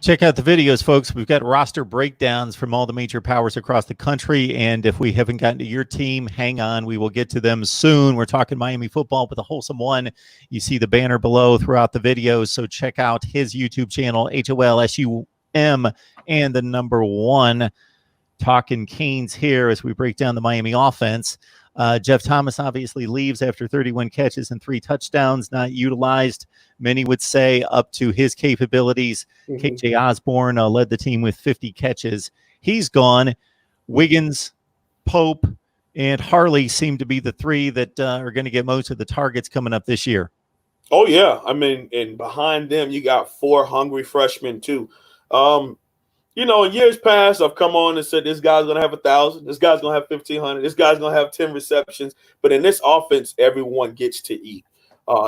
Check out the videos, folks. We've got roster breakdowns from all the major powers across the country. And if we haven't gotten to your team, hang on. We will get to them soon. We're talking Miami football with a wholesome one. You see the banner below throughout the videos. So check out his YouTube channel, HOLSUM, and the number one. Talking Canes here as we break down the Miami offense. Jeff Thomas obviously leaves after 31 catches and 3 touchdowns, not utilized, many would say, up to his capabilities. KJ Osborne led the team with 50 catches. He's gone. Wiggins, Pope, and Harley seem to be the 3 that are going to get most of the targets coming up this year. Oh, yeah. I mean, and behind them, you got 4 hungry freshmen, too. You know, in years past, I've come on and said this guy's going to have 1,000, this guy's going to have 1,500, this guy's going to have 10 receptions. But in this offense, everyone gets to eat.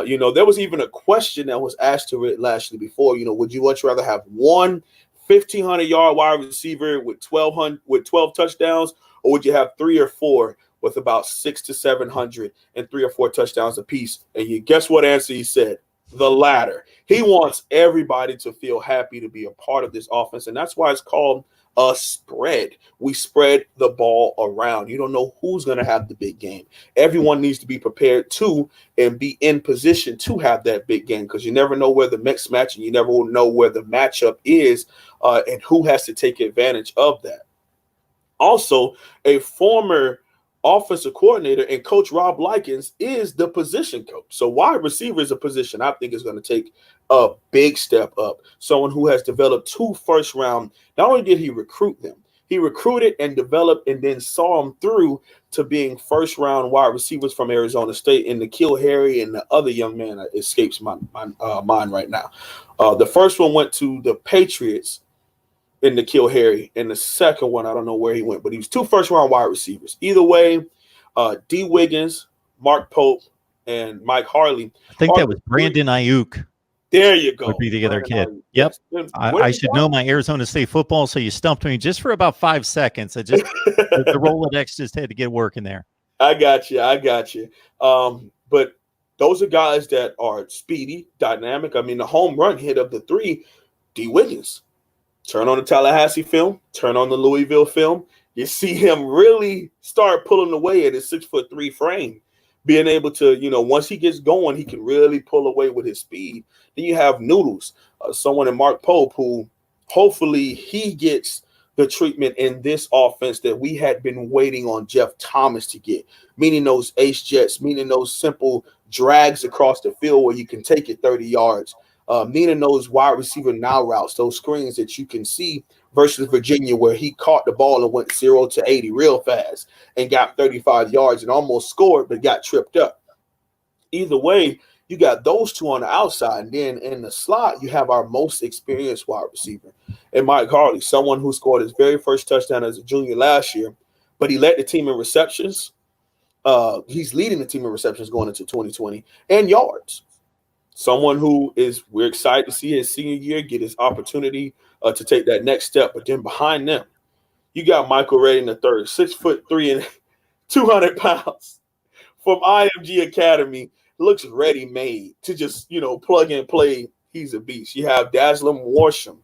You know, there was even a question that was asked to it last year before, you know, would you much rather have one 1,500-yard wide receiver with 12 touchdowns, or would you have 3 or 4 with about 600 to 700 and 3 or 4 touchdowns apiece? And you guess what answer he said? The latter. He wants everybody to feel happy to be a part of this offense, and that's why it's called a spread. We spread the ball around. You don't know who's going to have the big game. Everyone needs to be prepared to and be in position to have that big game, because you never know where the mix match and you never know where the matchup is and who has to take advantage of that. Also, a former offensive coordinator and Coach Rob Likens is the position coach. So wide receiver is a position I think is going to take a big step up. Someone who has developed 2 first-round. Not only did he recruit them, he recruited and developed and then saw them through to being first-round wide receivers from Arizona State, and N'Keal Harry and the other young man that escapes my mind right now. The first one went to the Patriots in N'Keal Harry, and the second one, I don't know where he went, but he was 2 first-round wide receivers. Either way, D. Wiggins, Mark Pope, and Mike Harley. I think that was Brandon Ayuk. There you go. Would be the other kid. Yep. I should know my Arizona State football, so you stumped me just for about 5 seconds. I just the Rolodex just had to get working there. I got you. But those are guys that are speedy, dynamic. I mean, the home run hit of the 3, D. Wiggins. Turn on the Tallahassee film, turn on the Louisville film. You see him really start pulling away at his 6'3" frame, being able to, you know, once he gets going, he can really pull away with his speed. Then you have Noodles, someone in Mark Pope, who hopefully he gets the treatment in this offense that we had been waiting on Jeff Thomas to get, meaning those ace jets, meaning those simple drags across the field where you can take it 30 yards. Meaning those wide receiver now routes, those screens that you can see versus Virginia, where he caught the ball and went 0 to 80 real fast and got 35 yards and almost scored, but got tripped up. Either way, you got those 2 on the outside. And then in the slot, you have our most experienced wide receiver, and Mike Harley, someone who scored his very first touchdown as a junior last year, but he led the team in receptions. He's leading the team in receptions going into 2020 and yards. Someone who we're excited to see his senior year get his opportunity to take that next step. But then behind them, you got Michael Redding III, 6'3" and 200 pounds from IMG Academy. Looks ready-made to just, you know, plug and play. He's a beast. You have Daslem Warsham.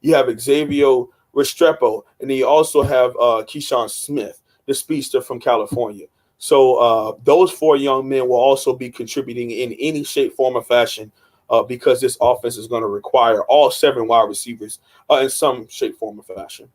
You have Xavier Restrepo. And then you also have Keyshawn Smith, the speedster from California. So those 4 young men will also be contributing in any shape, form, or fashion because this offense is going to require all 7 wide receivers in some shape, form, or fashion.